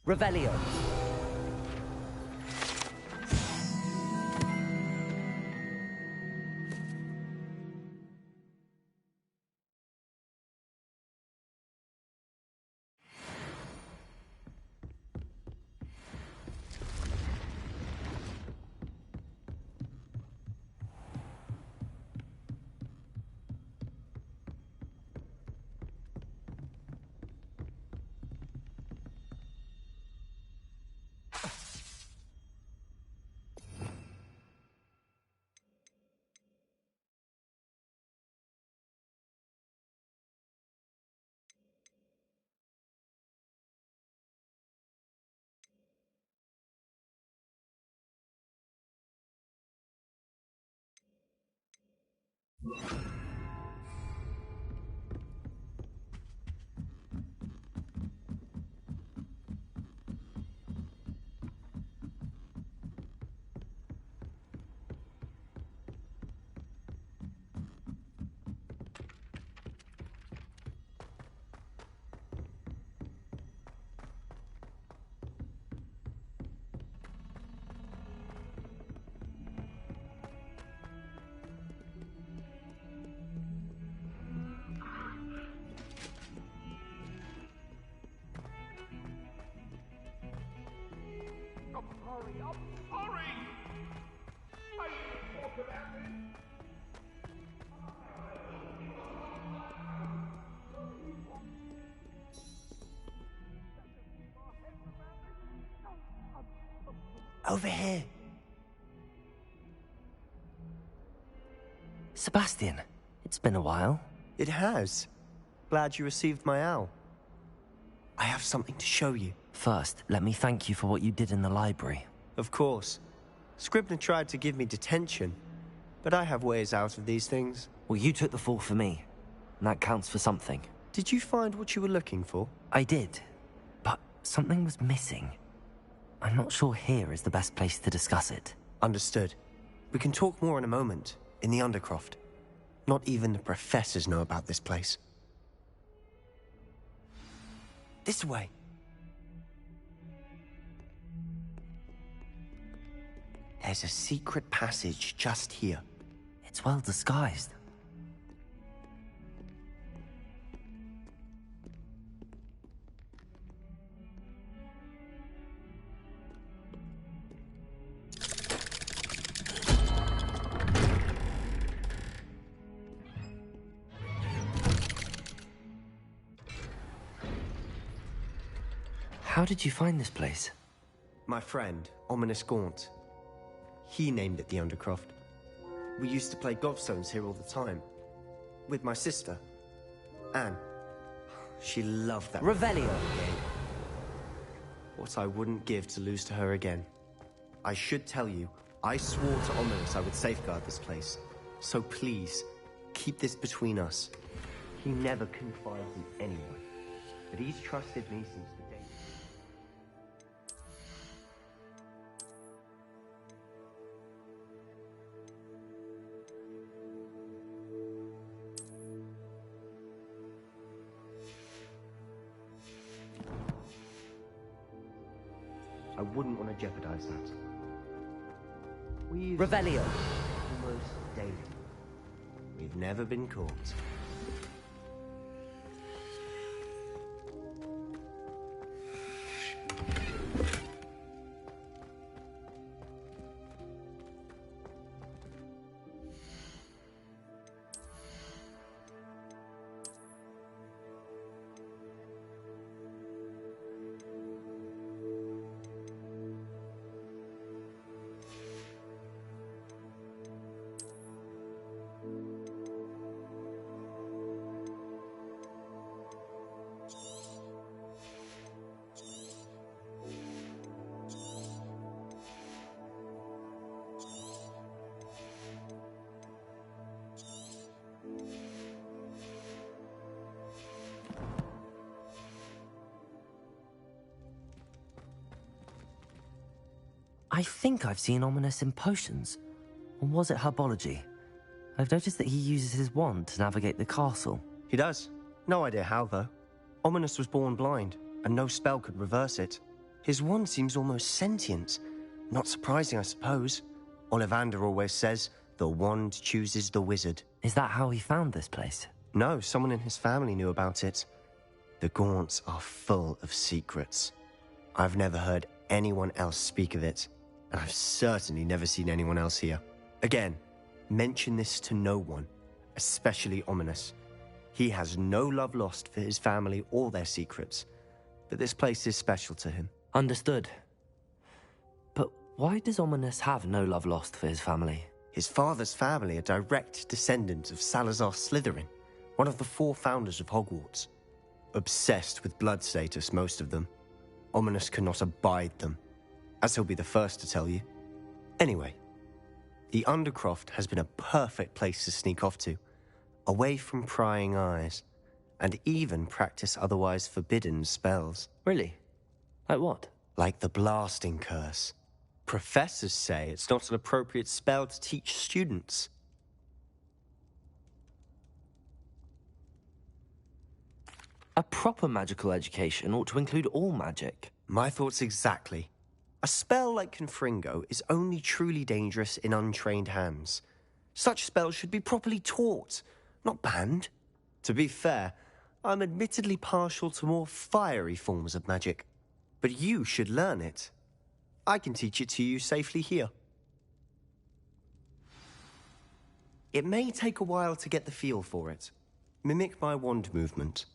Revelio. Hurry up! Hurry! Why you talking at me? Over here. Sebastian, it's been a while. It has. Glad you received my owl. I have something to show you. First, let me thank you for what you did in the library. Of course. Scribner tried to give me detention, but I have ways out of these things. Well, you took the fall for me, and that counts for something. Did you find what you were looking for? I did, but something was missing. I'm not sure here is the best place to discuss it. Understood. We can talk more in a moment, in the Undercroft. Not even the professors know about this place. This way. There's a secret passage just here. It's well disguised. How did you find this place? My friend, Ominous Gaunt. He named it the Undercroft. We used to play gobstones here all the time. With my sister, Anne. She loved that Revelio. game. What I wouldn't give to lose to her again. I should tell you, I swore to Ominous I would safeguard this place. So please, keep this between us. He never confides in anyone, but he's trusted me since the day... I wouldn't want to jeopardize that. We use Revelio. almost daily. We've never been caught. I think I've seen Ominous in potions. Or was it herbology? I've noticed that he uses his wand to navigate the castle. He does. No idea how, though. Ominous was born blind, and no spell could reverse it. His wand seems almost sentient. Not surprising, I suppose. Ollivander always says, the wand chooses the wizard. Is that how he found this place? No, someone in his family knew about it. The Gaunts are full of secrets. I've never heard anyone else speak of it, and I've certainly never seen anyone else here. Again, mention this to no one, especially Ominous. He has no love lost for his family or their secrets, but this place is special to him. Understood. But why does Ominous have no love lost for his family? His father's family are direct descendants of Salazar Slytherin, one of the 4 founders of Hogwarts. Obsessed with blood status, most of them. Ominous cannot abide them, as he'll be the first to tell you. Anyway, the Undercroft has been a perfect place to sneak off to, away from prying eyes, and even practice otherwise forbidden spells. Really? Like what? Like the blasting curse. Professors say it's not an appropriate spell to teach students. A proper magical education ought to include all magic. My thoughts exactly. A spell like Confringo is only truly dangerous in untrained hands. Such spells should be properly taught, not banned. To be fair, I'm admittedly partial to more fiery forms of magic. But you should learn it. I can teach it to you safely here. It may take a while to get the feel for it. Mimic my wand movement.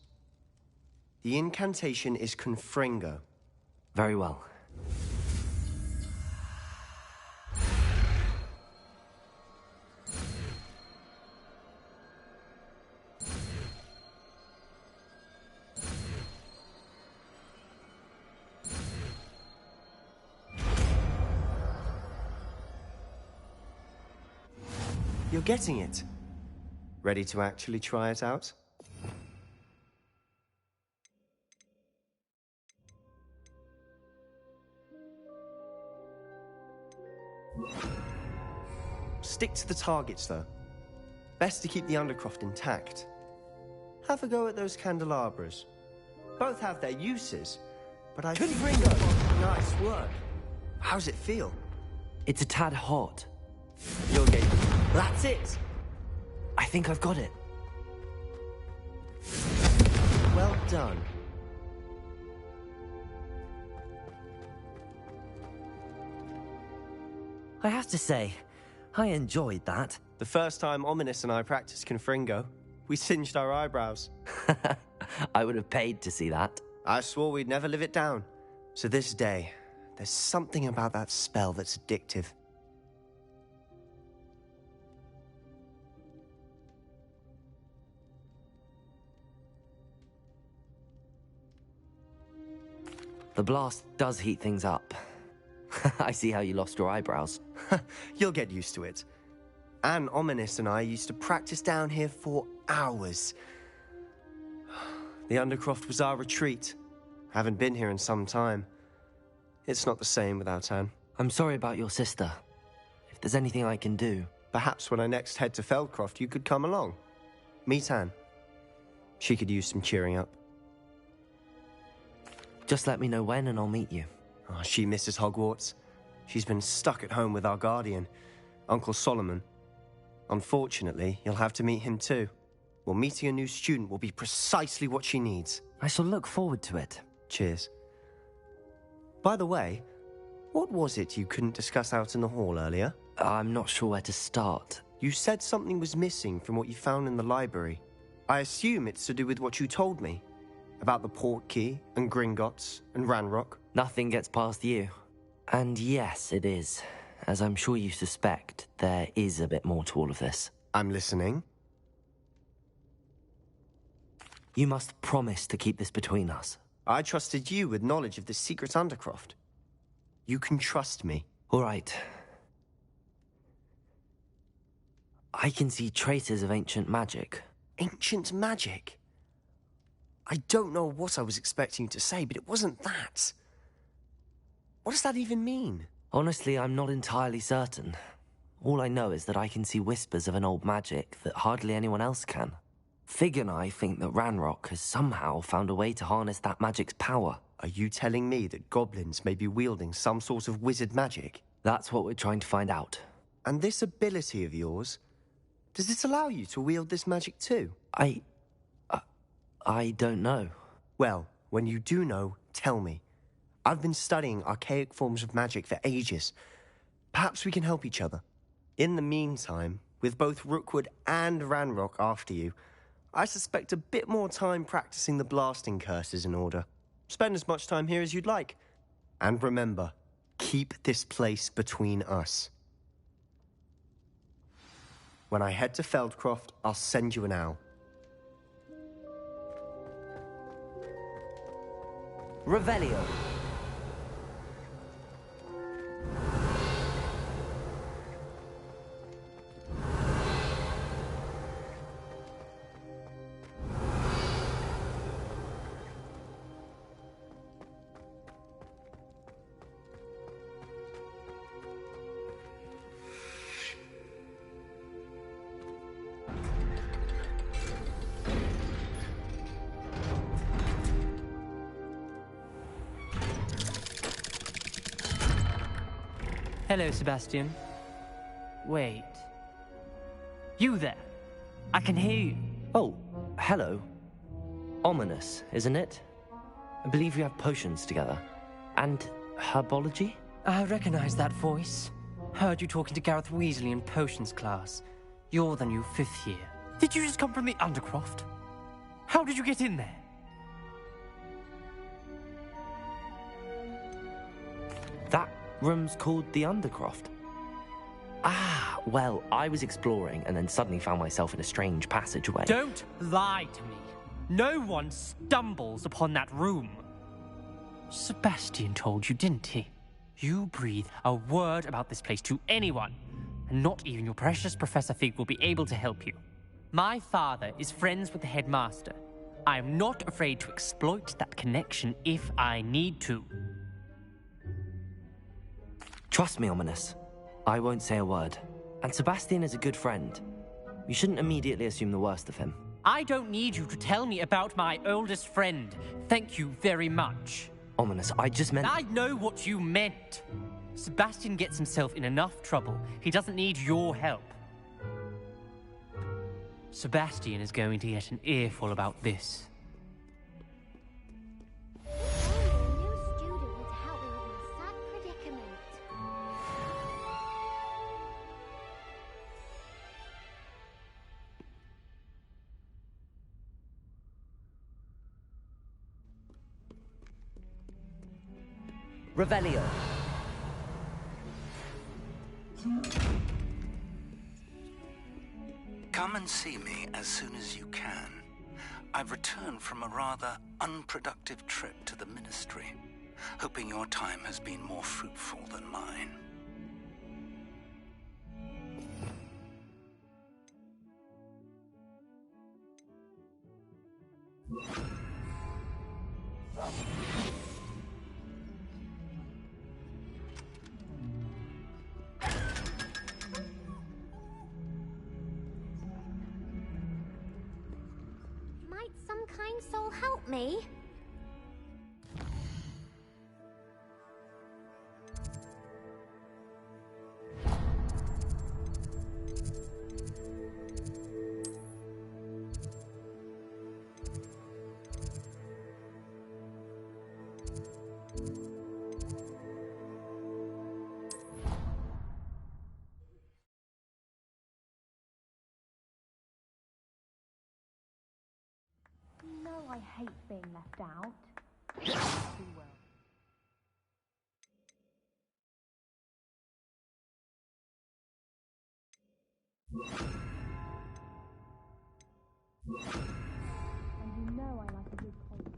The incantation is Confringo. Very well. You're getting it. Ready to actually try it out? Stick to the targets, though. Best to keep the Undercroft intact. Have a go at those candelabras. Both have their uses, but I think... Nice work. How's it feel? It's a tad hot. You'll get... That's it! I think I've got it. Well done. I have to say, I enjoyed that. The first time Ominous and I practiced Confringo, we singed our eyebrows. I would have paid to see that. I swore we'd never live it down. So this day, there's something about that spell that's addictive. The blast does heat things up. I see how you lost your eyebrows. You'll get used to it. Anne, Ominous and I used to practice down here for hours. The Undercroft was our retreat. Haven't been here in some time. It's not the same without Anne. I'm sorry about your sister. If there's anything I can do... Perhaps when I next head to Feldcroft, you could come along. Meet Anne. She could use some cheering up. Just let me know when and I'll meet you. Oh, she misses Hogwarts. She's been stuck at home with our guardian, Uncle Solomon. Unfortunately, you'll have to meet him too. Well, meeting a new student will be precisely what she needs. I shall look forward to it. Cheers. By the way, what was it you couldn't discuss out in the hall earlier? I'm not sure where to start. You said something was missing from what you found in the library. I assume it's to do with what you told me. About the Portkey, and Gringotts, and Ranrock. Nothing gets past you. And yes, it is. As I'm sure you suspect, there is a bit more to all of this. I'm listening. You must promise to keep this between us. I trusted you with knowledge of the secret Undercroft. You can trust me. All right. I can see traces of ancient magic. Ancient magic? I don't know what I was expecting you to say, but it wasn't that. What does that even mean? Honestly, I'm not entirely certain. All I know is that I can see whispers of an old magic that hardly anyone else can. Fig and I think that Ranrock has somehow found a way to harness that magic's power. Are you telling me that goblins may be wielding some sort of wizard magic? That's what we're trying to find out. And this ability of yours, does it allow you to wield this magic too? I don't know. Well, when you do know, tell me. I've been studying archaic forms of magic for ages. Perhaps we can help each other. In the meantime, with both Rookwood and Ranrock after you, I suspect a bit more time practicing the blasting curse is in order. Spend as much time here as you'd like. And remember, keep this place between us. When I head to Feldcroft, I'll send you an owl. Revelio. Hello, Sebastian. Wait. You there? I can hear you. Oh, hello. Ominous, isn't it? I believe we have potions together. And herbology? I recognize that voice. Heard you talking to Gareth Weasley in potions class. You're the new 5th year. Did you just come from the Undercroft? How did you get in there? That room's called the Undercroft. Ah, well, I was exploring and then suddenly found myself in a strange passageway. Don't lie to me. No one stumbles upon that room. Sebastian told you, didn't he? You breathe a word about this place to anyone, and not even your precious Professor Fig will be able to help you. My father is friends with the headmaster. I am not afraid to exploit that connection if I need to. Trust me, Ominous. I won't say a word. And Sebastian is a good friend. You shouldn't immediately assume the worst of him. I don't need you to tell me about my oldest friend. Thank you very much. Ominous, I just meant... I know what you meant. Sebastian gets himself in enough trouble. He doesn't need your help. Sebastian is going to get an earful about this. Revelio. Come and see me as soon as you can. I've returned from a rather unproductive trip to the Ministry, hoping your time has been more fruitful than mine. Might some kind soul help me? No, I hate being left out. We will. And you know I like a good poison.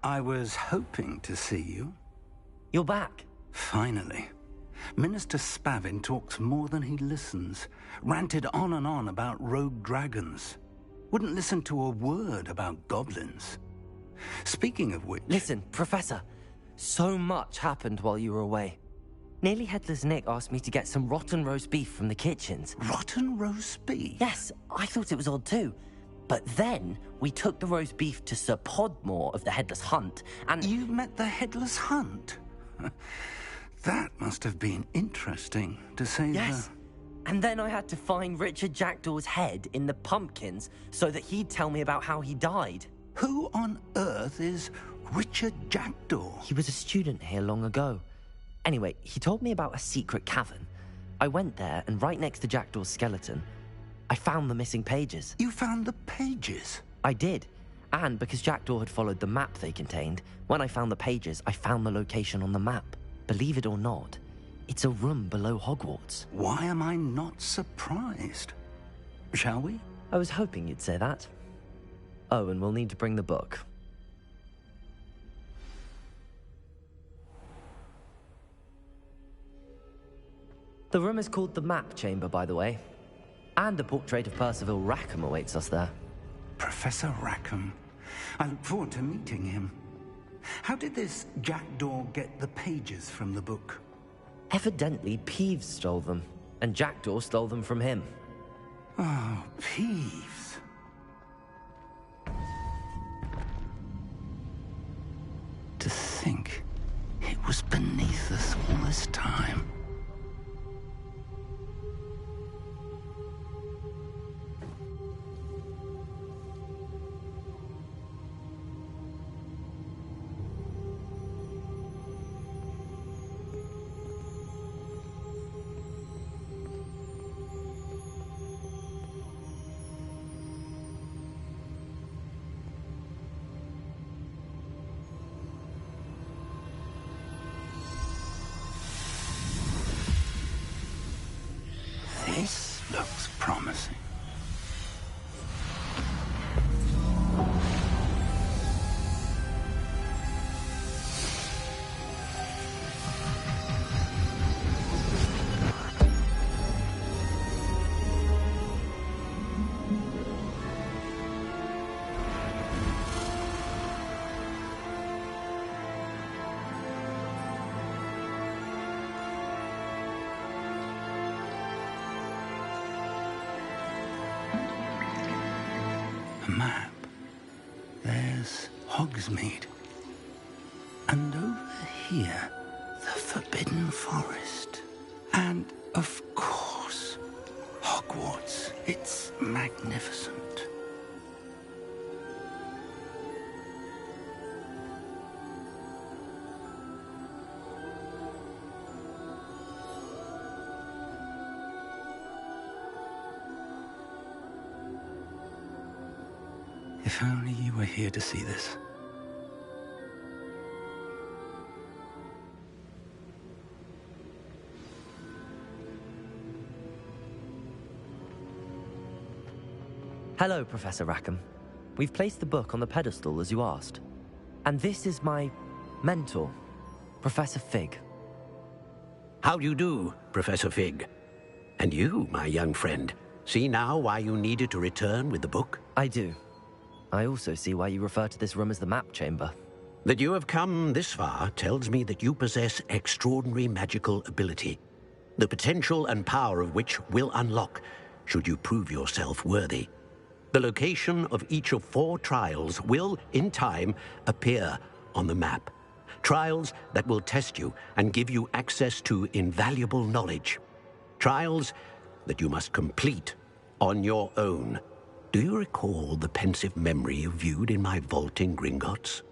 I was hoping to see you. You're back. Finally. Minister Spavin talks more than he listens. Ranted on and on about rogue dragons. Wouldn't listen to a word about goblins. Speaking of which... Listen, Professor. So much happened while you were away. Nearly Headless Nick asked me to get some rotten roast beef from the kitchens. Rotten roast beef? Yes, I thought it was odd too. But then we took the roast beef to Sir Podmore of the Headless Hunt, and... You met the Headless Hunt? That must have been interesting, to say the... Yes. And then I had to find Richard Jackdaw's head in the pumpkins so that he'd tell me about how he died. Who on earth is Richard Jackdaw? He was a student here long ago. Anyway, he told me about a secret cavern. I went there, and right next to Jackdaw's skeleton, I found the missing pages. You found the pages? I did. And because Jackdaw had followed the map they contained, when I found the pages, I found the location on the map. Believe it or not, it's a room below Hogwarts. Why am I not surprised? Shall we? I was hoping you'd say that. Oh, and we'll need to bring the book. The room is called the Map Chamber, by the way. And a portrait of Percival Rackham awaits us there. Professor Rackham. I look forward to meeting him. How did this Jackdaw get the pages from the book? Evidently, Peeves stole them, and Jackdaw stole them from him. Oh, Peeves. To think it was beneath us all this time. This looks promising. A map. There's Hogsmeade. And over here, the Forbidden Forest. And, of course, Hogwarts. It's magnificent. If only you were here to see this. Hello, Professor Rackham. We've placed the book on the pedestal as you asked. And this is my mentor, Professor Fig. How do you do, Professor Fig? And you, my young friend, see now why you needed to return with the book? I do. I also see why you refer to this room as the Map Chamber. That you have come this far tells me that you possess extraordinary magical ability, the potential and power of which will unlock should you prove yourself worthy. The location of each of 4 trials will, in time, appear on the map. Trials that will test you and give you access to invaluable knowledge. Trials that you must complete on your own. Do you recall the pensive memory you viewed in my vault in Gringotts?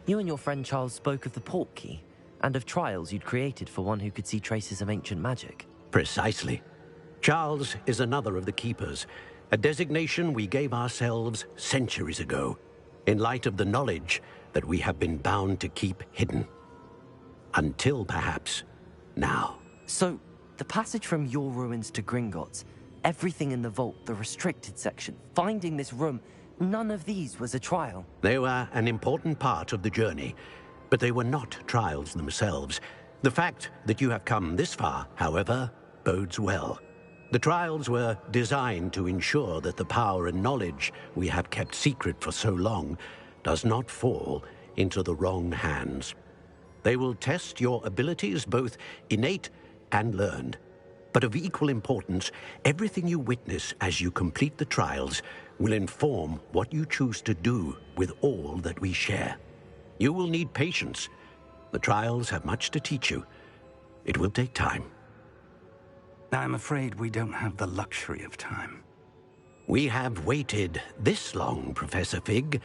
You and your friend Charles spoke of the Portkey, and of trials you'd created for one who could see traces of ancient magic. Precisely. Charles is another of the Keepers, a designation we gave ourselves centuries ago, in light of the knowledge that we have been bound to keep hidden. Until, perhaps, now. So, The passage from your ruins to Gringotts, everything in the vault, the restricted section, finding this room, none of these was a trial. They were an important part of the journey, but they were not trials themselves. The fact that you have come this far, however, bodes well. The trials were designed to ensure that the power and knowledge we have kept secret for so long does not fall into the wrong hands. They will test your abilities, both innate and learned. But of equal importance, everything you witness as you complete the trials will inform what you choose to do with all that we share. You will need patience. The trials have much to teach you. It will take time. I'm afraid we don't have the luxury of time. We have waited this long, Professor Fig.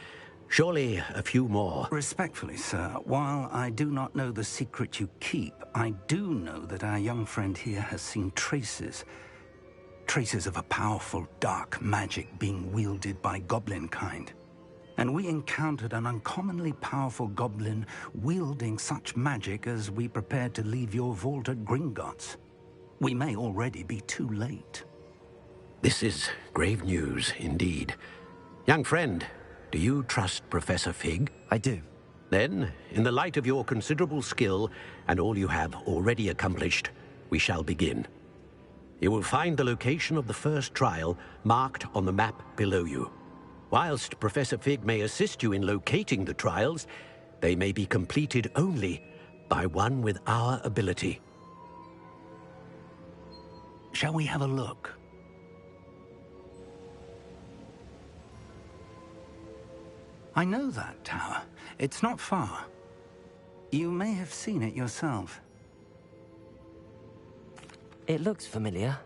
Surely a few more. Respectfully, sir, while I do not know the secret you keep, I do know that our young friend here has seen traces of a powerful dark magic being wielded by goblin kind. And we encountered an uncommonly powerful goblin wielding such magic as we prepared to leave your vault at Gringotts. We may already be too late. This is grave news indeed. Young friend, do you trust Professor Fig? I do. Then, in the light of your considerable skill and all you have already accomplished, we shall begin. You will find the location of the first trial marked on the map below you. Whilst Professor Fig may assist you in locating the trials, they may be completed only by one with our ability. Shall we have a look? I know that tower. It's not far. You may have seen it yourself. It looks familiar.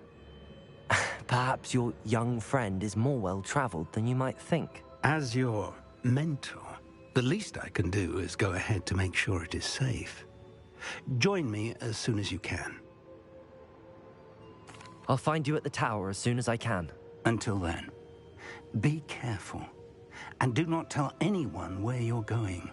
Perhaps your young friend is more well-traveled than you might think. As your mentor, the least I can do is go ahead to make sure it is safe. Join me as soon as you can. I'll find you at the tower as soon as I can. Until then, be careful. And do not tell anyone where you're going.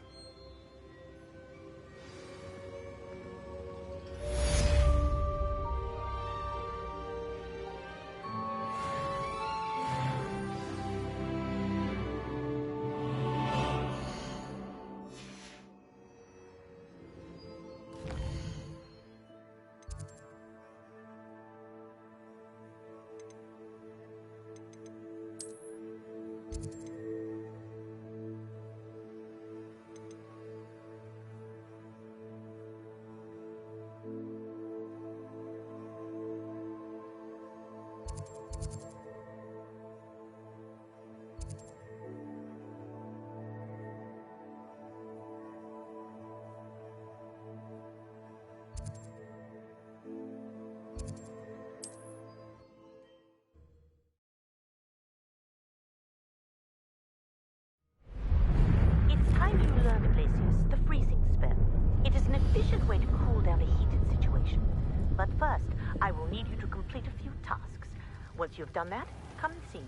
Way to cool down a heated situation. But first, I will need you to complete a few tasks. Once you've done that, come and see me.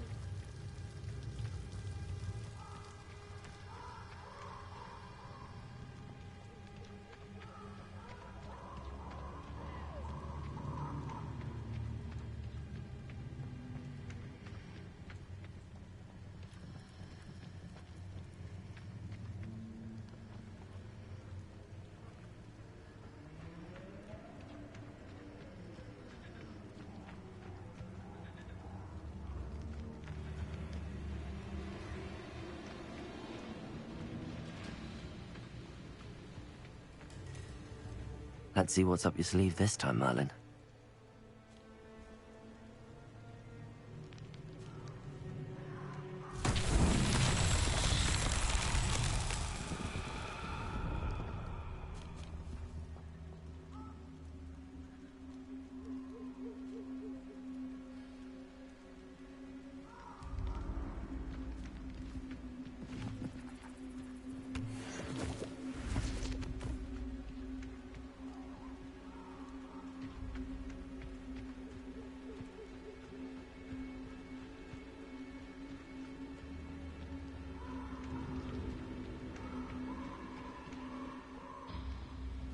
Let's see what's up your sleeve this time, Merlin.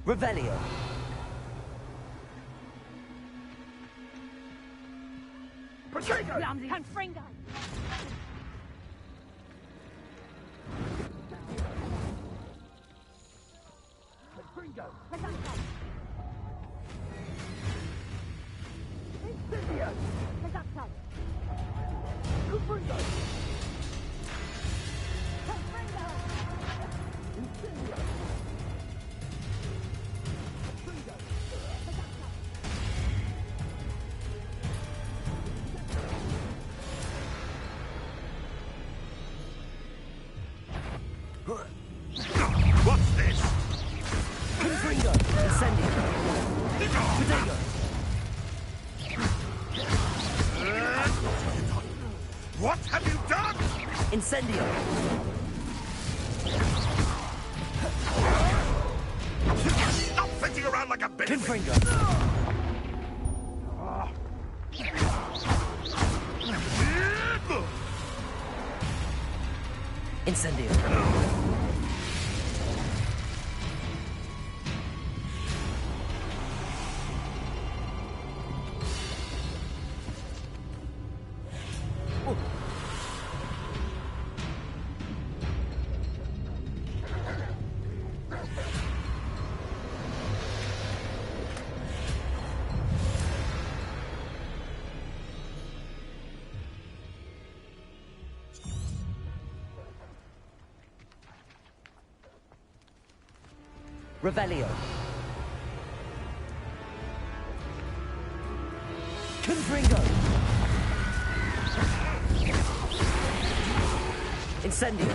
Revelio. Confringo! Confringo! Incendio! Presacto! Confringo! Confringo! Incendio! Confringo! What's this? Confringo! Incendio! Potato! What have you done? Incendio! Stop flitting around like a bitch. Confringo! Incendio! Revelio. Confringo. Incendio.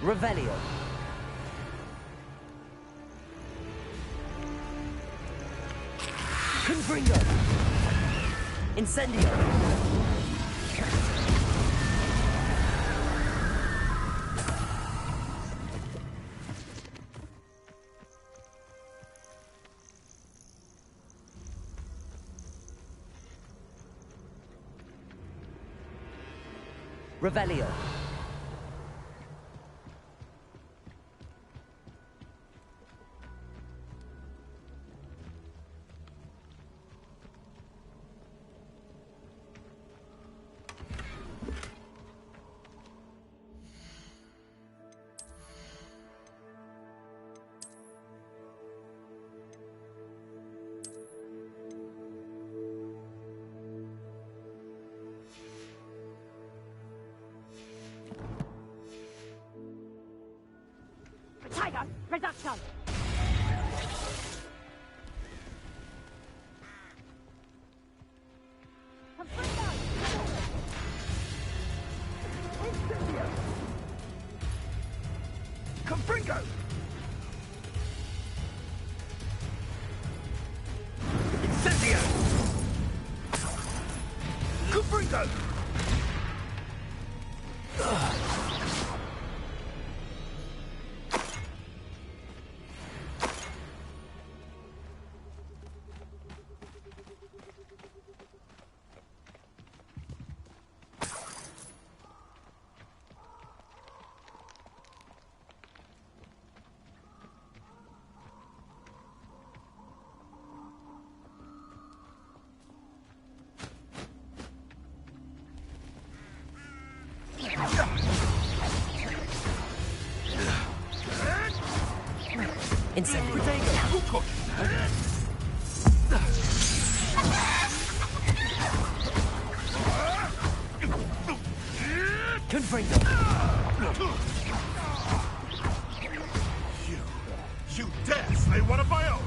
Revelio. Confringo. Incendio. Revelio. Tiger! Reduction! Confringo! Incendio! Confringo! Incendio! Confringo! Incendio. Confringo. You dare slay one of my own?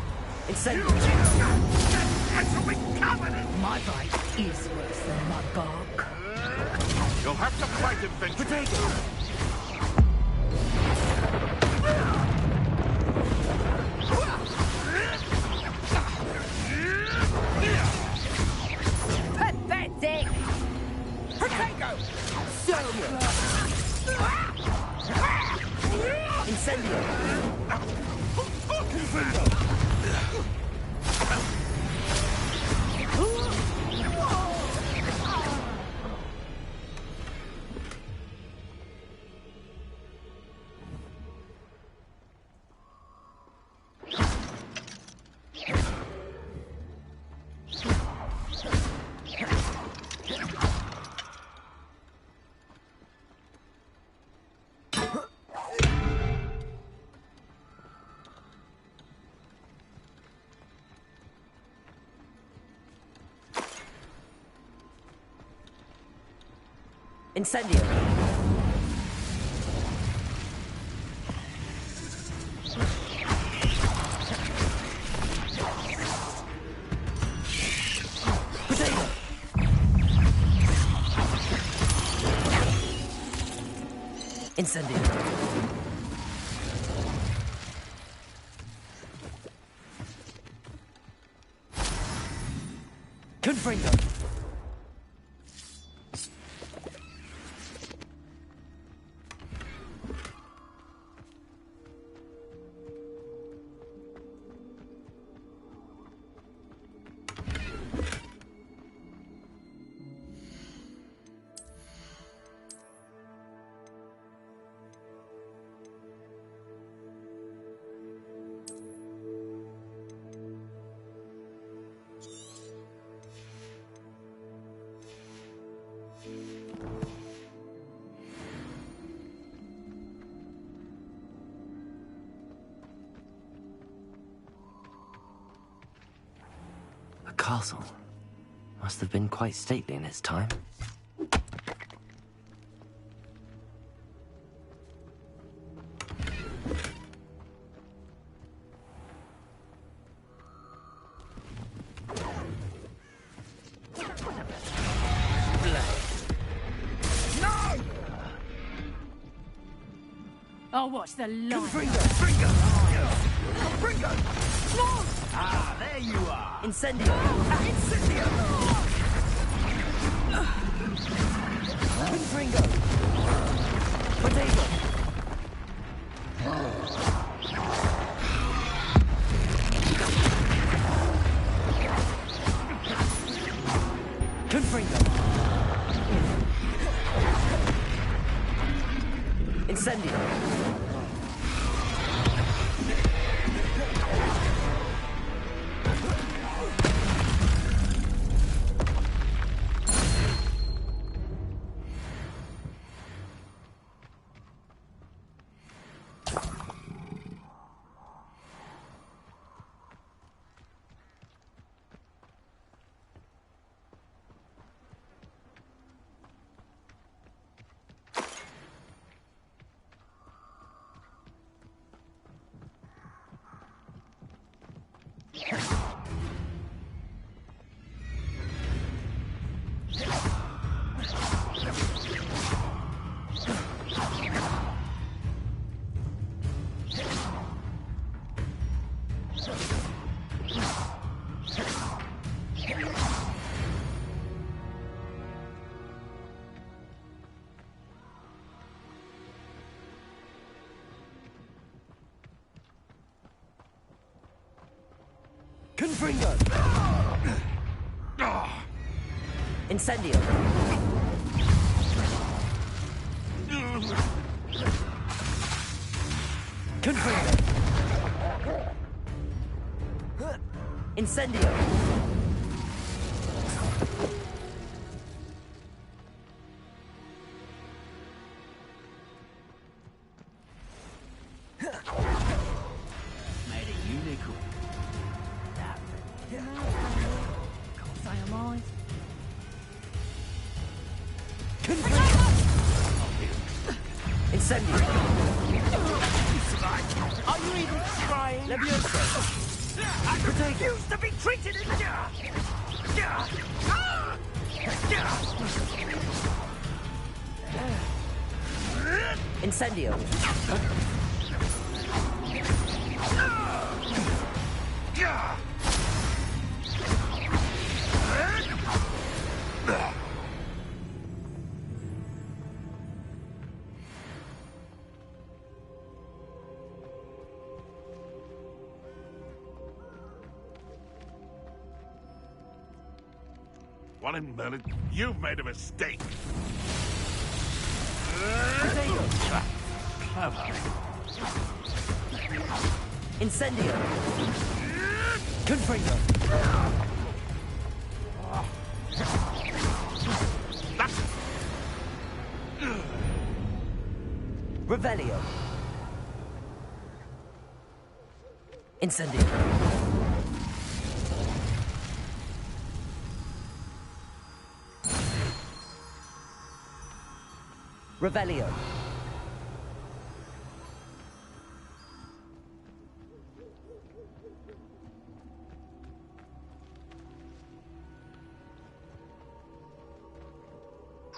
Incendio. I shall be covered. My bite is worse than my bark. You'll have to fight him, Venture. Potato. Incendio. Potato. Incendio. Confringo. The castle must have been quite stately in its time. I'll watch the light. Confringo! Confringo! No! Ah, there you are! Incendio. Incendio! Confringo. Potato. Confringo. Incendio. Confringo. Incendio. Confringo. Incendio. Made a unicorn. Can't say I'm alive. Incendio. Are you even trying? Levioso. I refuse to be treated as... Incendio. What in Merlin? You've made a mistake. Clever. Incendio. Confringo. Revelio. Incendio. Revelio.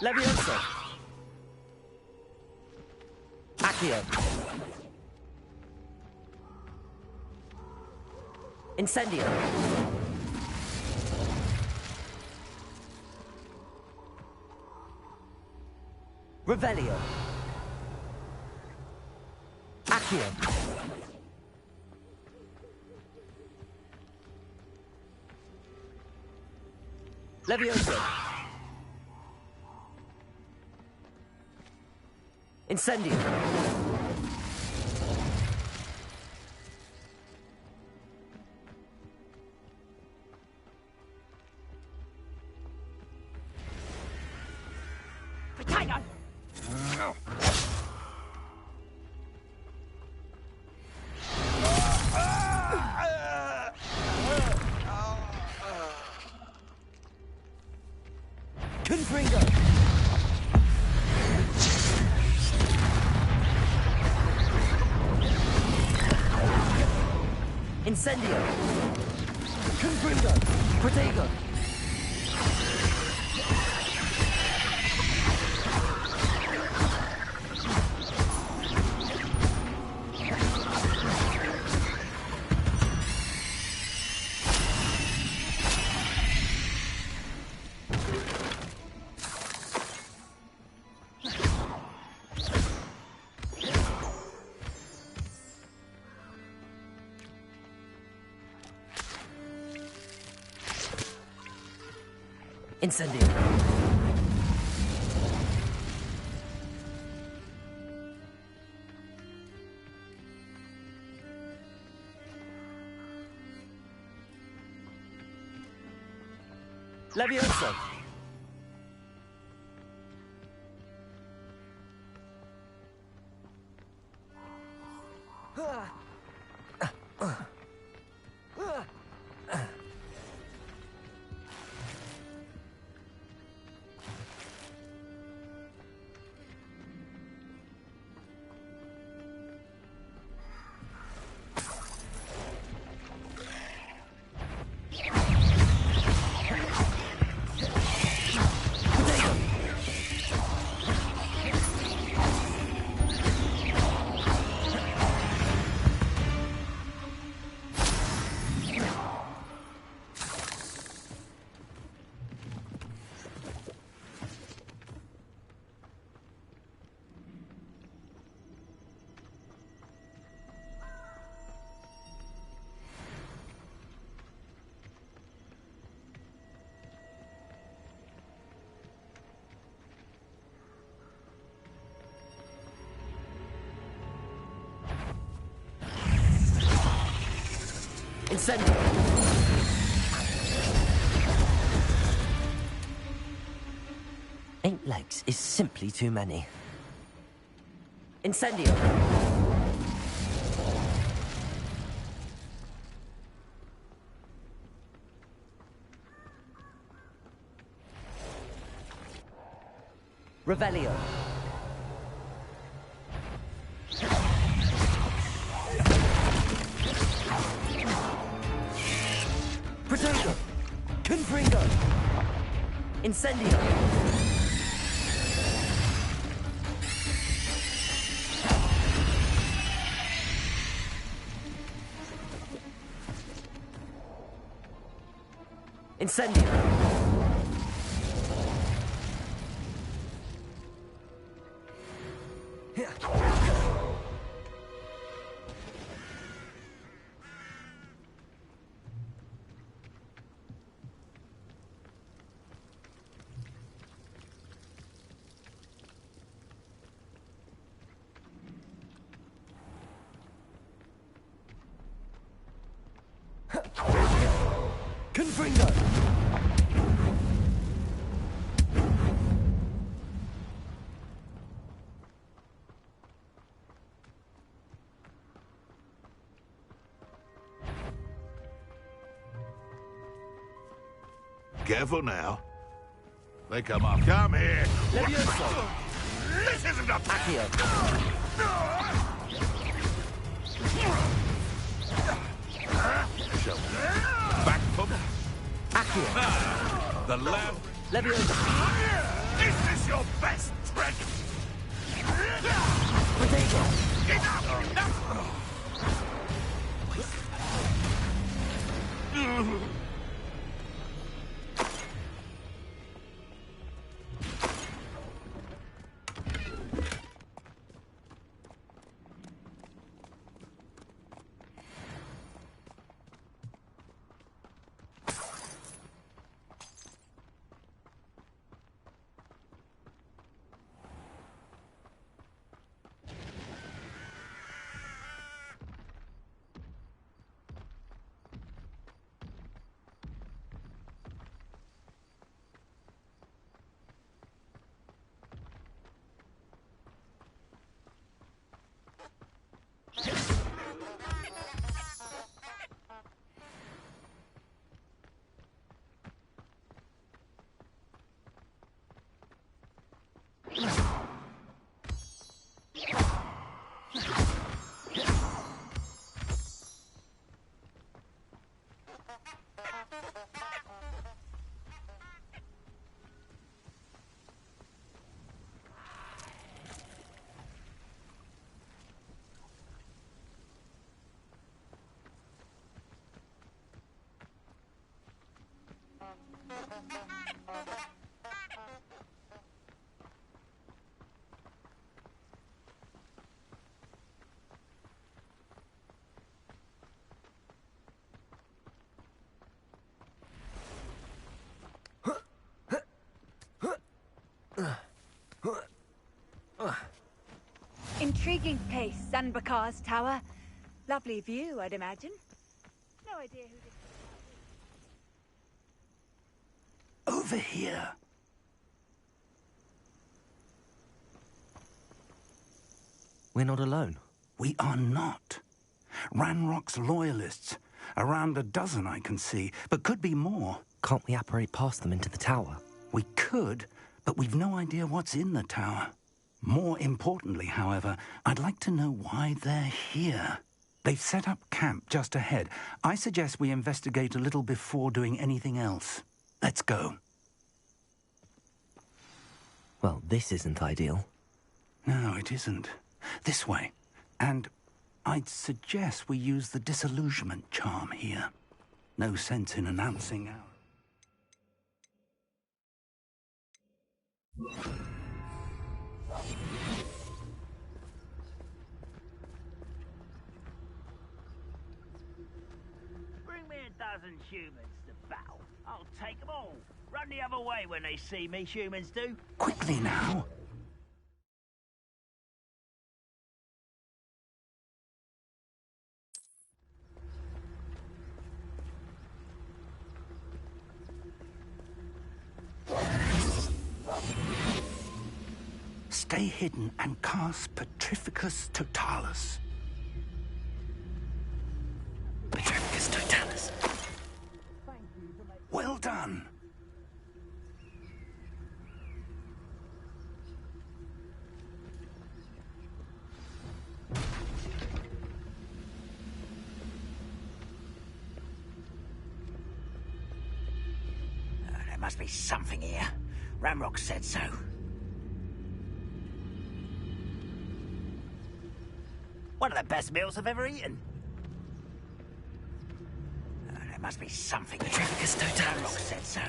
Levioso. Accio. Incendio. Revelio. Accio. Levioso. Incendio. Potato! Confringo. Incendio. Confringo. Protego. Incendio. Levioso. Incendio. Eight legs is simply too many. Incendio. Revelio. Protego. Confringo. Incendio. Incendio. Confringo. Careful now. They come up. Come here. Levioso. This isn't a Accio. back foot. Accio. The lab. Leviosa. Is this your best trick? Protego. Intriguing place, Sanbakar's tower. Lovely view, I'd imagine. No idea who this... Over here. We're not alone. We are not. Ranrock's loyalists. Around a dozen I can see, but could be more. Can't we apparate past them into the tower? We could, but we've no idea what's in the tower. More importantly, however, I'd like to know why they're here. They've set up camp just ahead. I suggest we investigate a little before doing anything else. Let's go. Well, this isn't ideal. No, it isn't. This way. And I'd suggest we use the disillusionment charm here. No sense in announcing our... Bring me a dozen humans to battle. I'll take them all. Run the other way when they see me, humans do. Quickly now. Stay hidden and cast Petrificus Totalis. Petrificus Totalis. Well done. There must be something here. Ramrock said so. One of the best meals I've ever eaten. There must be something here. Petrificus Totalis. Ramrock said so.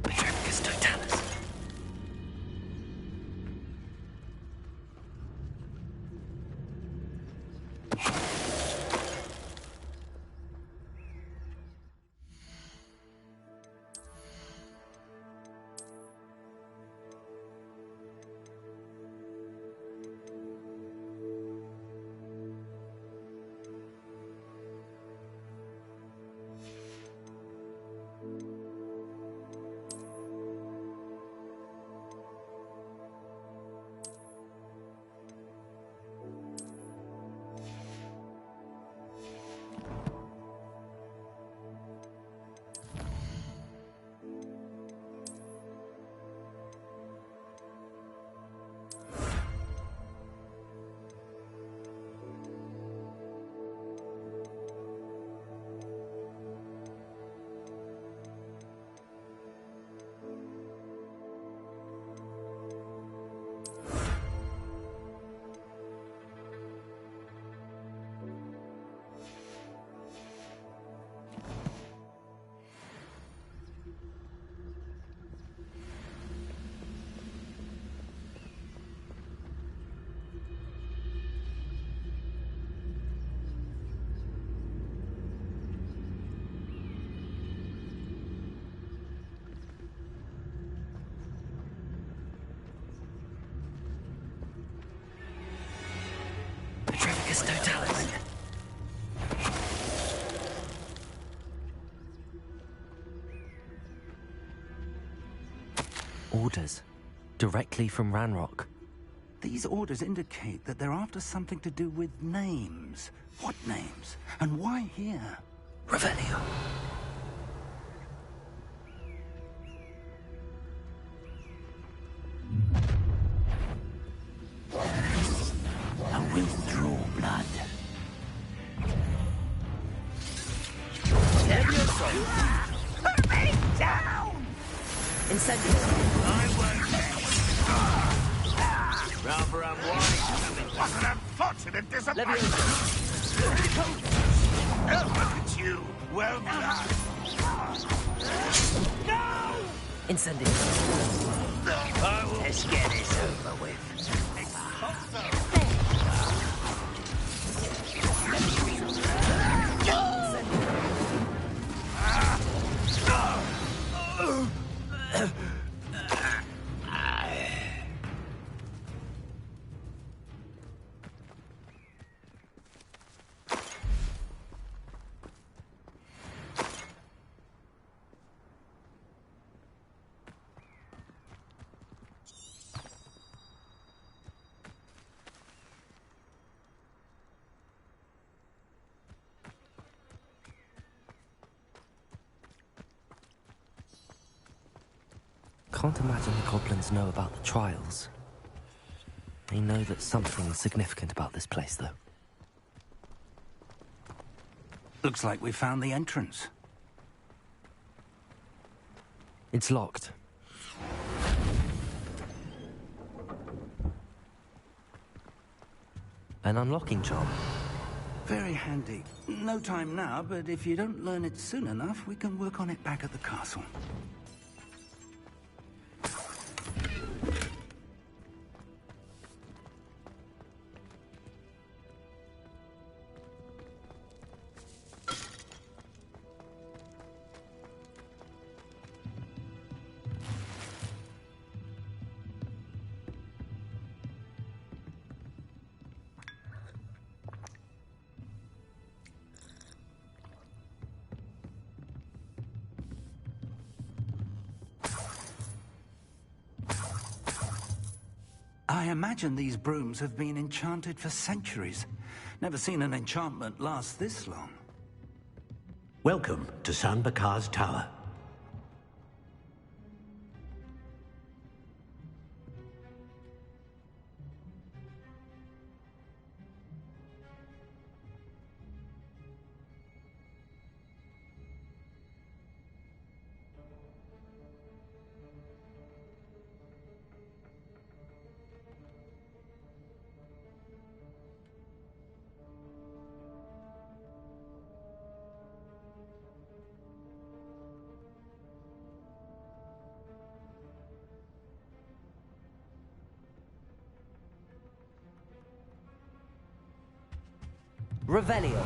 Petrificus Totalis. Yes, totality. Orders. Directly from Ranrock. These orders indicate that they're after something to do with names. What names? And why here? Revelio. I will draw blood. Put me down! Incendiary. I won't rather unwise. What an unfortunate disappointment! Leviosa. Look at you! Well done! No! Incendiary. Let's get this over with. Can't imagine the goblins know about the trials. They know that something's significant about this place, though. Looks like we found the entrance. It's locked. An unlocking charm. Very handy. No time now, but if you don't learn it soon enough, we can work on it back at the castle. I imagine these brooms have been enchanted for centuries. Never seen an enchantment last this long. Welcome to San Bakar's Tower. Revelio.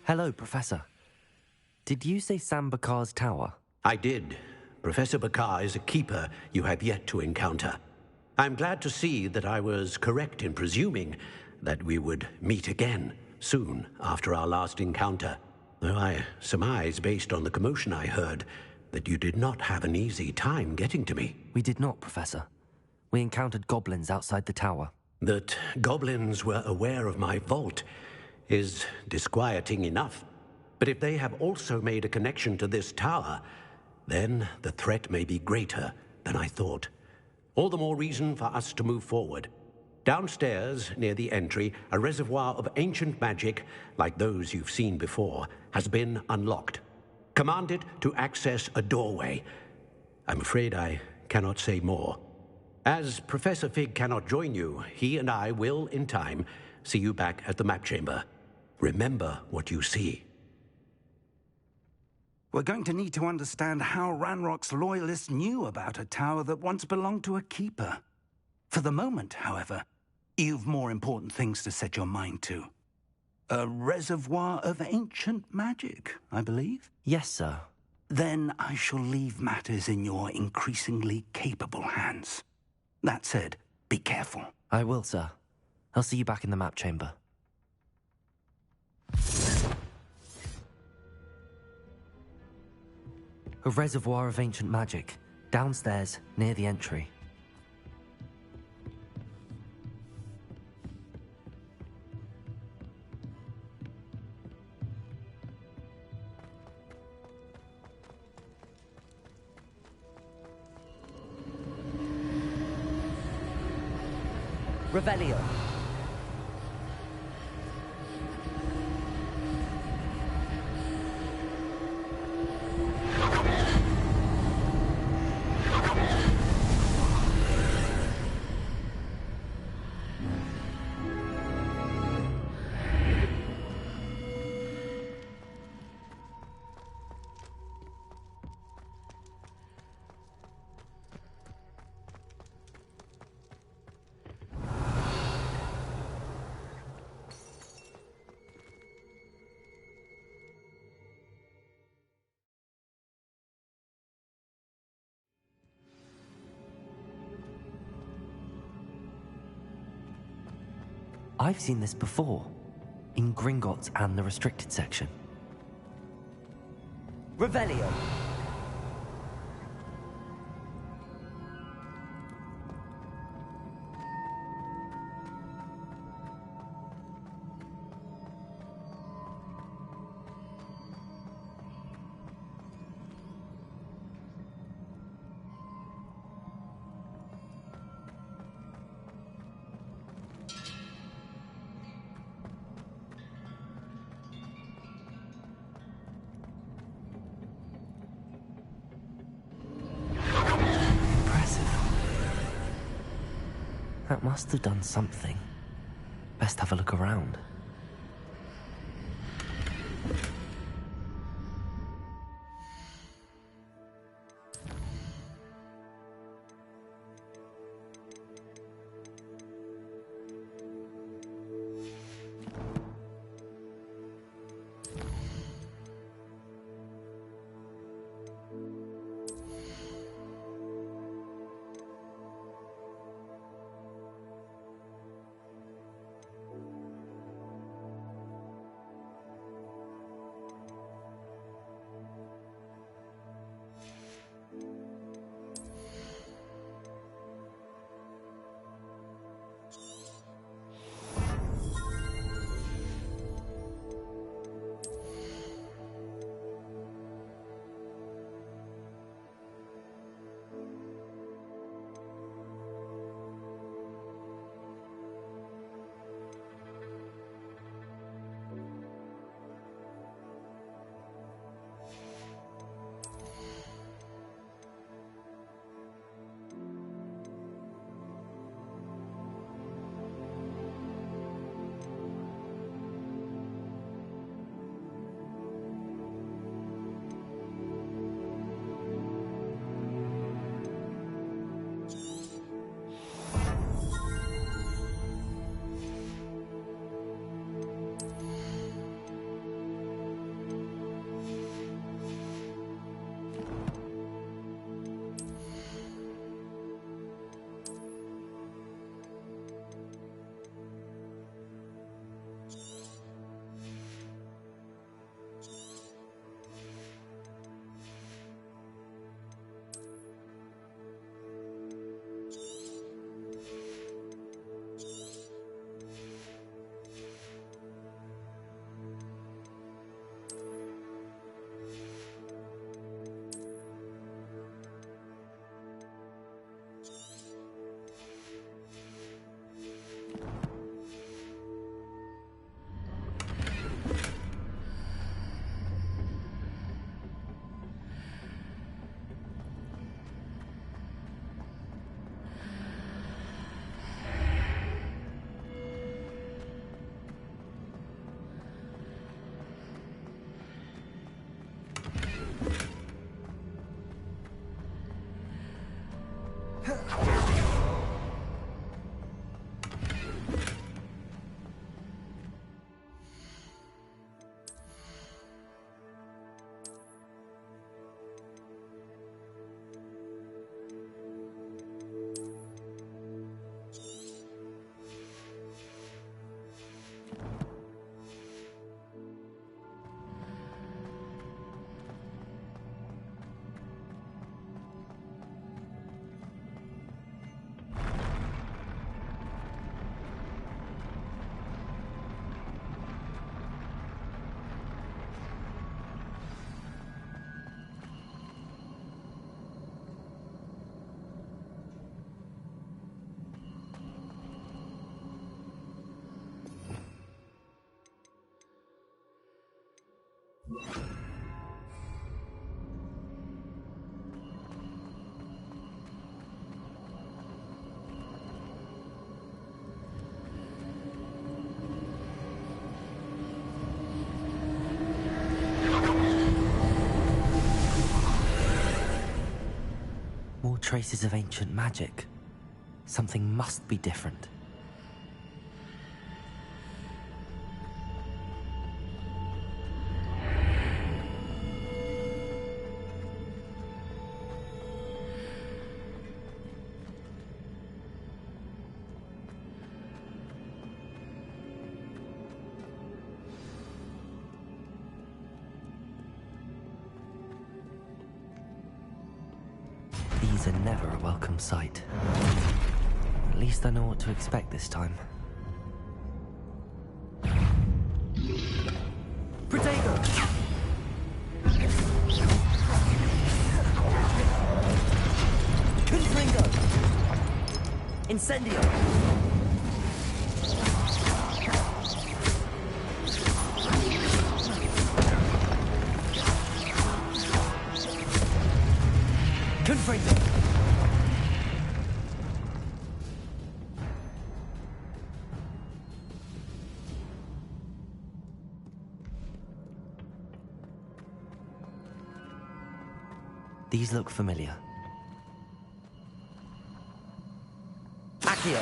Hello, Professor. Did you say San Bakar's tower? I did. Professor Bakar is a keeper you have yet to encounter. I'm glad to see that I was correct in presuming that we would meet again soon after our last encounter. Though I surmise, based on the commotion I heard, that you did not have an easy time getting to me. We did not, Professor. We encountered goblins outside the tower. That goblins were aware of my vault is disquieting enough. But if they have also made a connection to this tower, then the threat may be greater than I thought. All the more reason for us to move forward. Downstairs, near the entry, a reservoir of ancient magic, like those you've seen before, has been unlocked. Command it to access a doorway. I'm afraid I cannot say more. As Professor Fig cannot join you, he and I will, in time, see you back at the map chamber. Remember what you see. We're going to need to understand how Ranrock's loyalists knew about a tower that once belonged to a keeper. For the moment, however, you've more important things to set your mind to. A reservoir of ancient magic, I believe? Yes, sir. then I shall leave matters in your increasingly capable hands. That said, be careful. I will, sir. I'll see you back in the map chamber. A reservoir of ancient magic, downstairs near the entry. Revelio. I've seen this before, in Gringotts and the restricted section. Revelio. That must have done something. Best have a look around. More traces of ancient magic. Something must be different. These are never a welcome sight. At least I know what to expect this time. Protego! Confringo! Incendio! Confringo! These look familiar. Accio!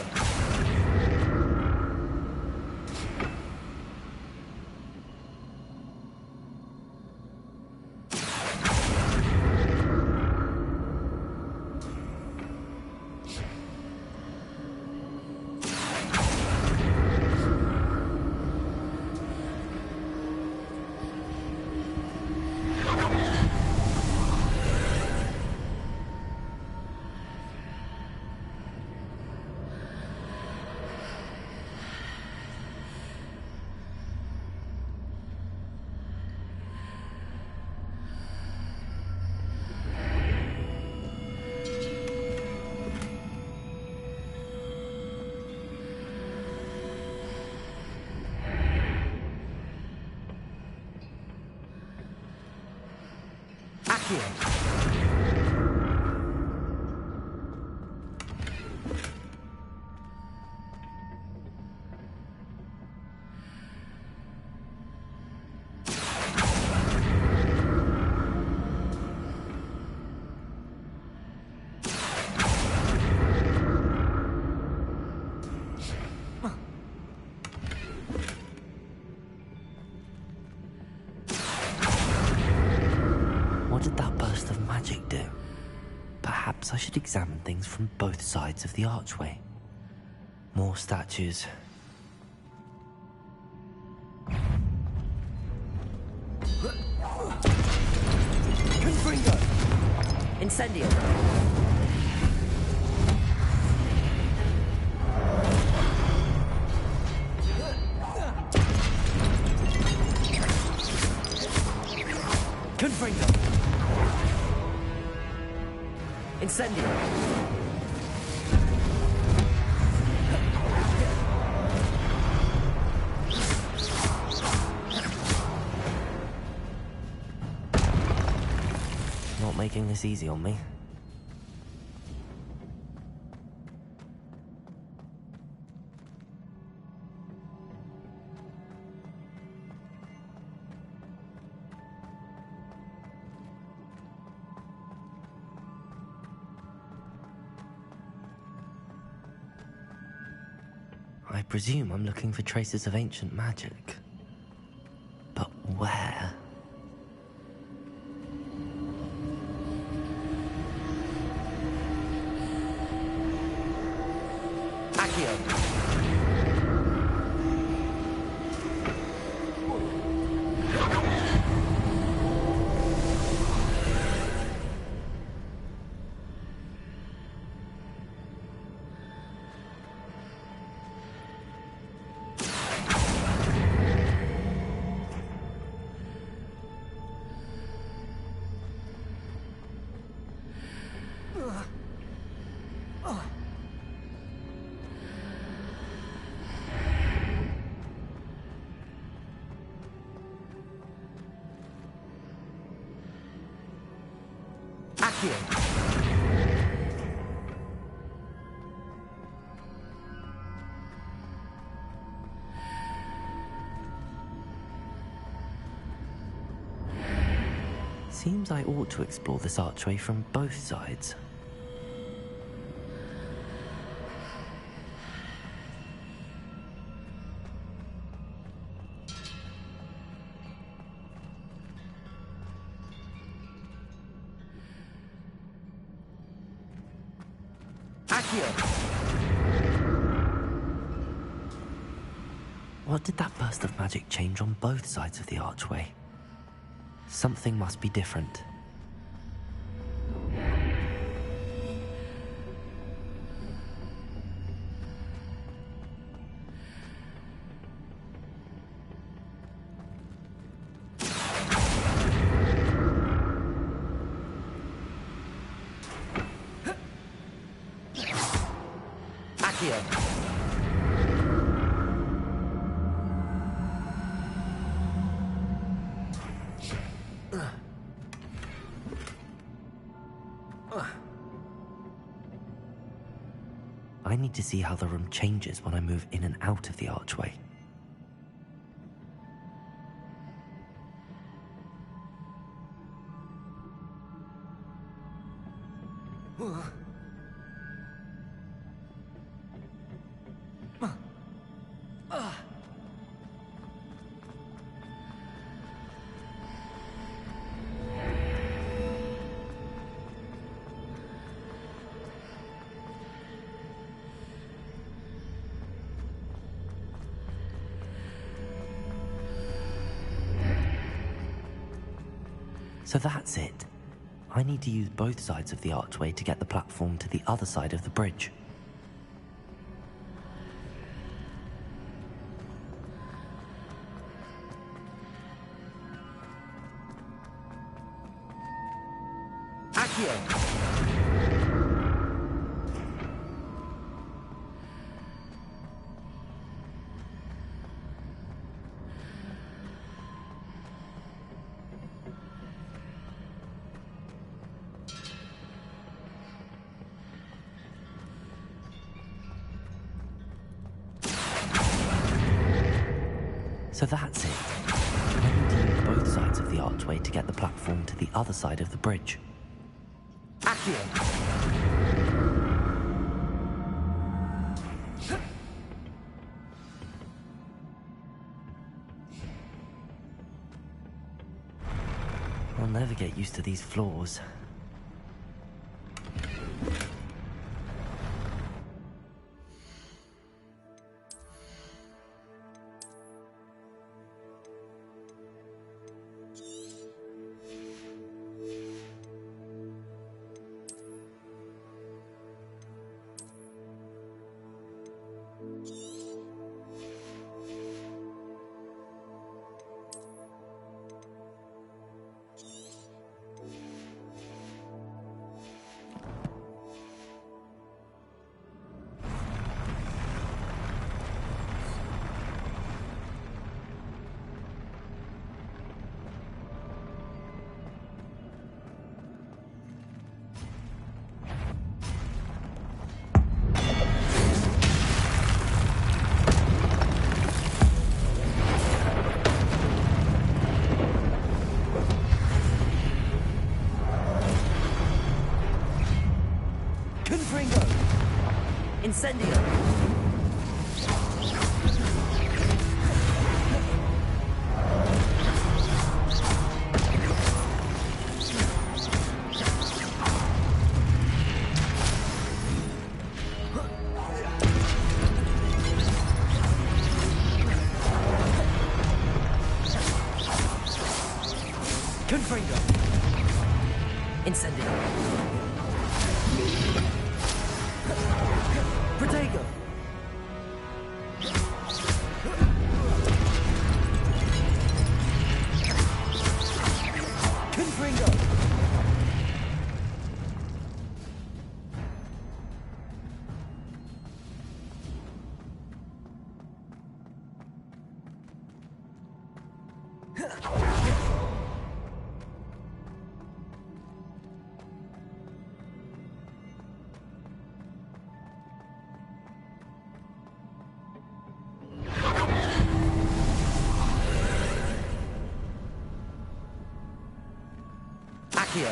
What did that burst of magic do? Perhaps I should examine things from both sides of the archway. More statues. Confringo! Incendio! Confringo! Incendio! Not making this easy on me. I presume I'm looking for traces of ancient magic. But where? Accio! Seems I ought to explore this archway from both sides. What did that burst of magic change on both sides of the archway? Something must be different. I need to see how the room changes when I move in and out of the archway. So that's it. I need to use both sides of the archway to get the platform to the other side of the bridge. So that's it. I need to use both sides of the archway to get the platform to the other side of the bridge. I'll never get used to these floors. Incendio! Confringo! Incendio! Protego! Confringo! Accio.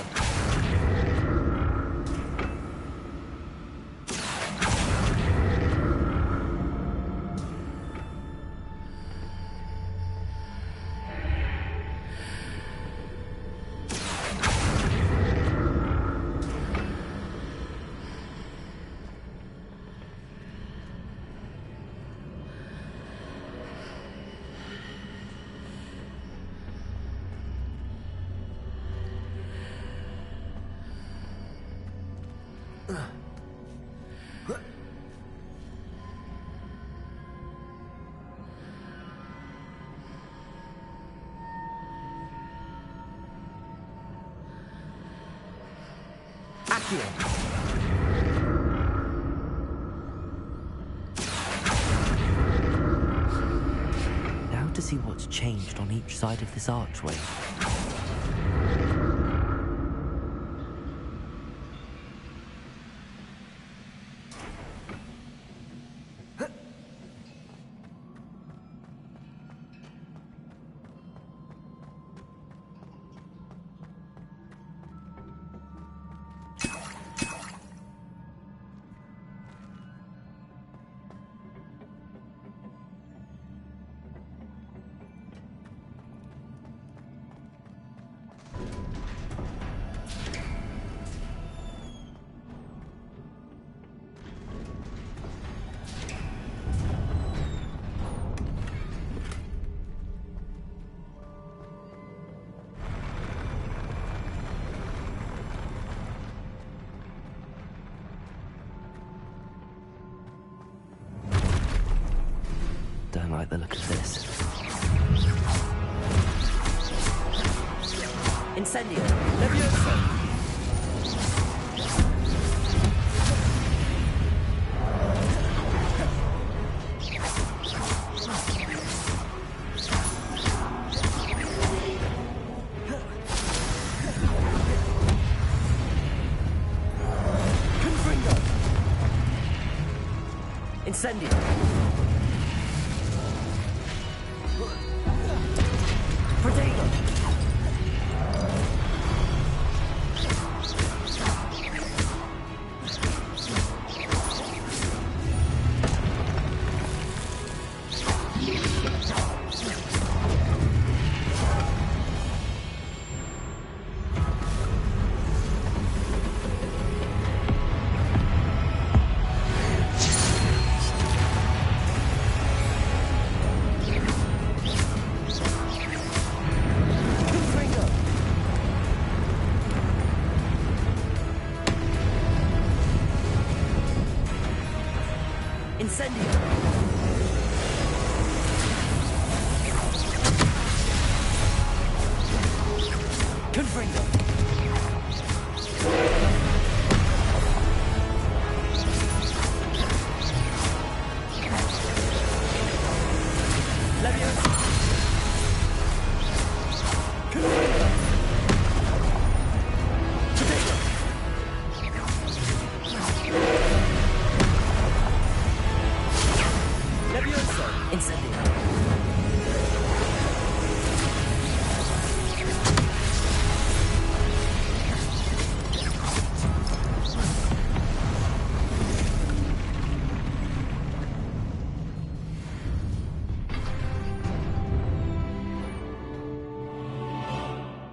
Now to see what's changed on each side of this archway. Don't like the look of this. Incendio! Levioso! Incendio!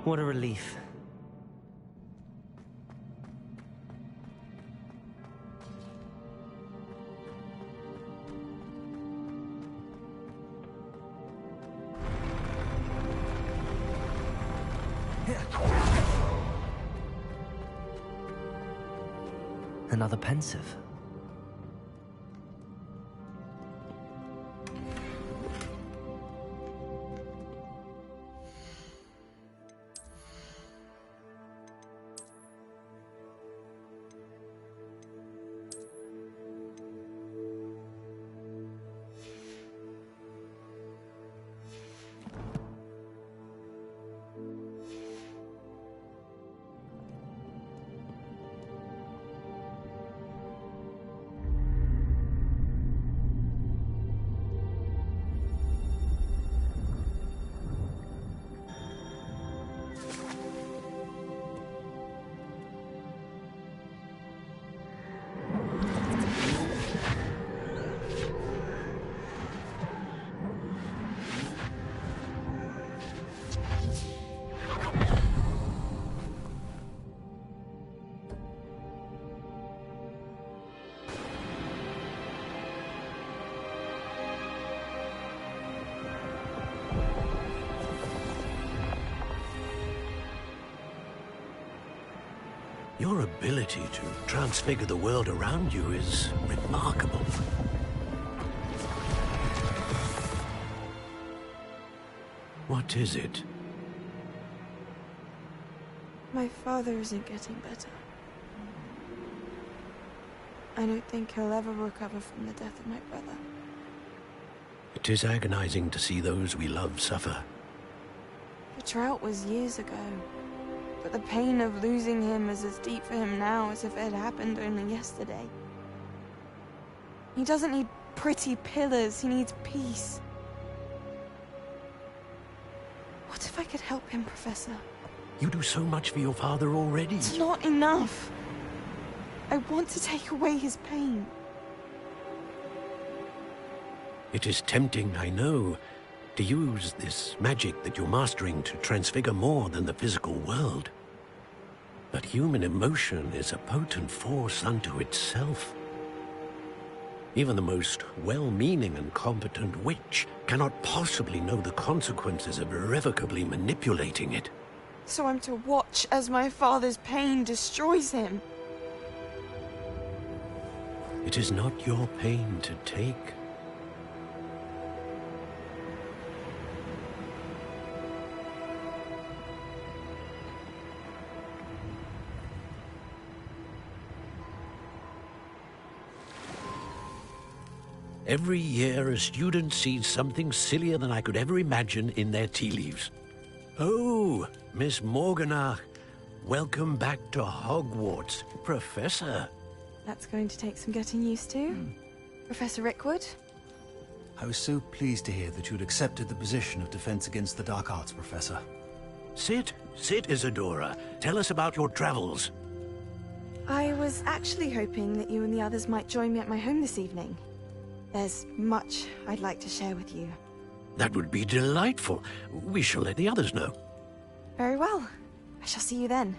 What a relief. Another pensive. Your ability to transfigure the world around you is remarkable. What is it? My father isn't getting better. I don't think he'll ever recover from the death of my brother. It is agonizing to see those we love suffer. The drought was years ago, but the pain of losing him is as deep for him now as if it had happened only yesterday. He doesn't need pretty pillars, he needs peace. What if I could help him, Professor? You do so much for your father already. It's not enough. I want to take away his pain. It is tempting, I know, to use this magic that you're mastering to transfigure more than the physical world. But human emotion is a potent force unto itself. Even the most well-meaning and competent witch cannot possibly know the consequences of irrevocably manipulating it. So I'm to watch as my father's pain destroys him. It is not your pain to take. Every year, a student sees something sillier than I could ever imagine in their tea leaves. Oh, Miss Morganach, welcome back to Hogwarts, Professor. That's going to take some getting used to. Professor Rickwood? I was so pleased to hear that you'd accepted the position of Defense Against the Dark Arts, Professor. Sit, Isadora. Tell us about your travels. I was actually hoping that you and the others might join me at my home this evening. There's much I'd like to share with you. That would be delightful. We shall let the others know. Very well. I shall see you then.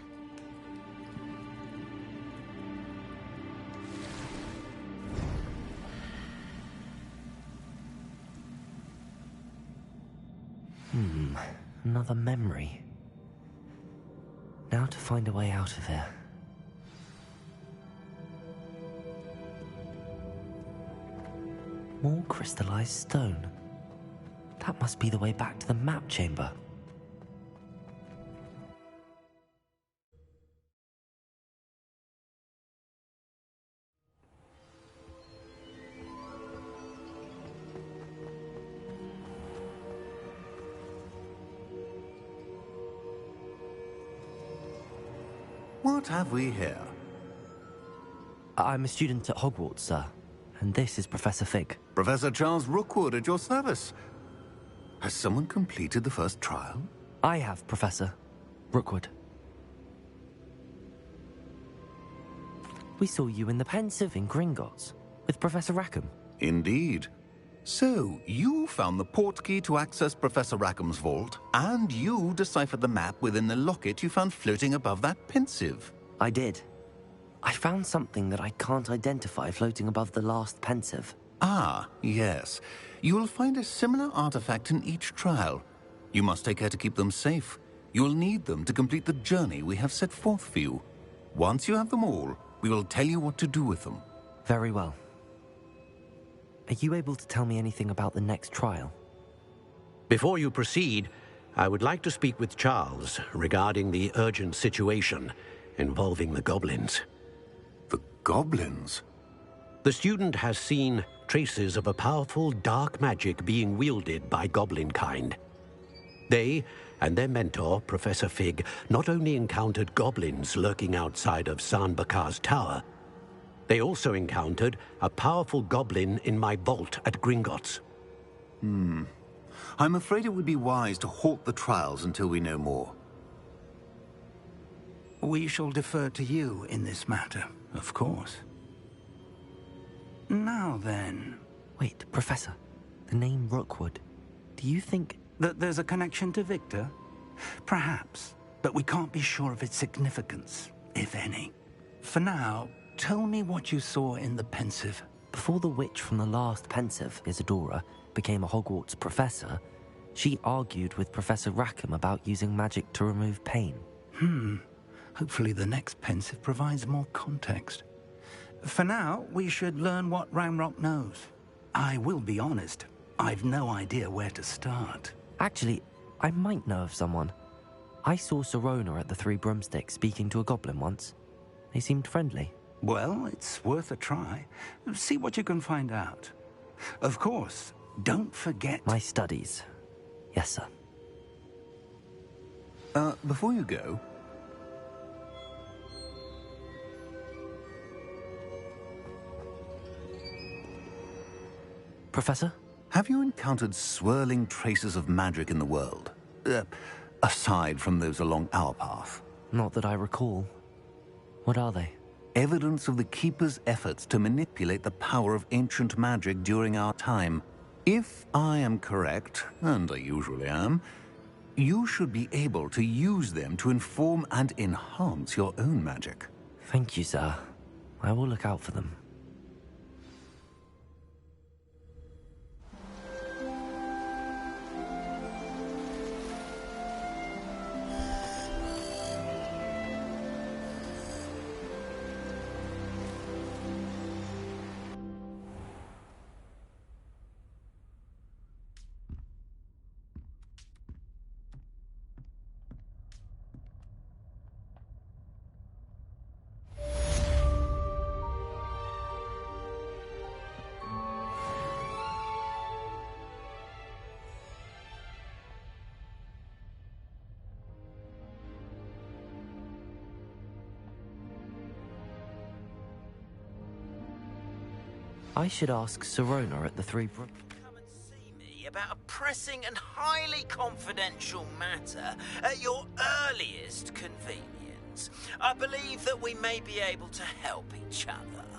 Another memory. Now to find a way out of here. More crystallized stone. That must be the way back to the map chamber. What have we here? I'm a student at Hogwarts, sir. And this is Professor Fig. Professor Charles Rookwood at your service. Has someone completed the first trial? I have, Professor Rookwood. We saw you in the Pensive in Gringotts with Professor Rackham. Indeed. So, you found the portkey to access Professor Rackham's vault, and you deciphered the map within the locket you found floating above that Pensive. I did. I found something that I can't identify floating above the last Pensive. Ah, yes. You will find a similar artifact in each trial. You must take care to keep them safe. You will need them to complete the journey we have set forth for you. Once you have them all, we will tell you what to do with them. Very well. Are you able to tell me anything about the next trial? Before you proceed, I would like to speak with Charles regarding the urgent situation involving the goblins. The goblins? The student has seen traces of a powerful dark magic being wielded by goblin kind. They and their mentor, Professor Fig, not only encountered goblins lurking outside of Sanbakar's tower, they also encountered a powerful goblin in my vault at Gringotts. I'm afraid it would be wise to halt the trials until we know more. We shall defer to you in this matter, of course. Now then... Wait, Professor. The name Rookwood. Do you think... that there's a connection to Victor? Perhaps, but we can't be sure of its significance, if any. For now, tell me what you saw in the Pensive. Before the witch from the last Pensive, Isadora, became a Hogwarts professor, she argued with Professor Rackham about using magic to remove pain. Hopefully the next pensive provides more context. For now, we should learn what Ranrock knows. I will be honest, I've no idea where to start. Actually, I might know of someone. I saw Sirona at the Three Broomsticks speaking to a goblin once. They seemed friendly. Well, it's worth a try. See what you can find out. Of course, don't forget... My studies. Yes, sir. Before you go... Professor? Have you encountered swirling traces of magic in the world? Aside from those along our path? Not that I recall. What are they? Evidence of the Keeper's efforts to manipulate the power of ancient magic during our time. If I am correct, and I usually am, you should be able to use them to inform and enhance your own magic. Thank you, sir. I will look out for them. I should ask Sirona at the Three Brook. Come and see me about a pressing and highly confidential matter at your earliest convenience. I believe that we may be able to help each other.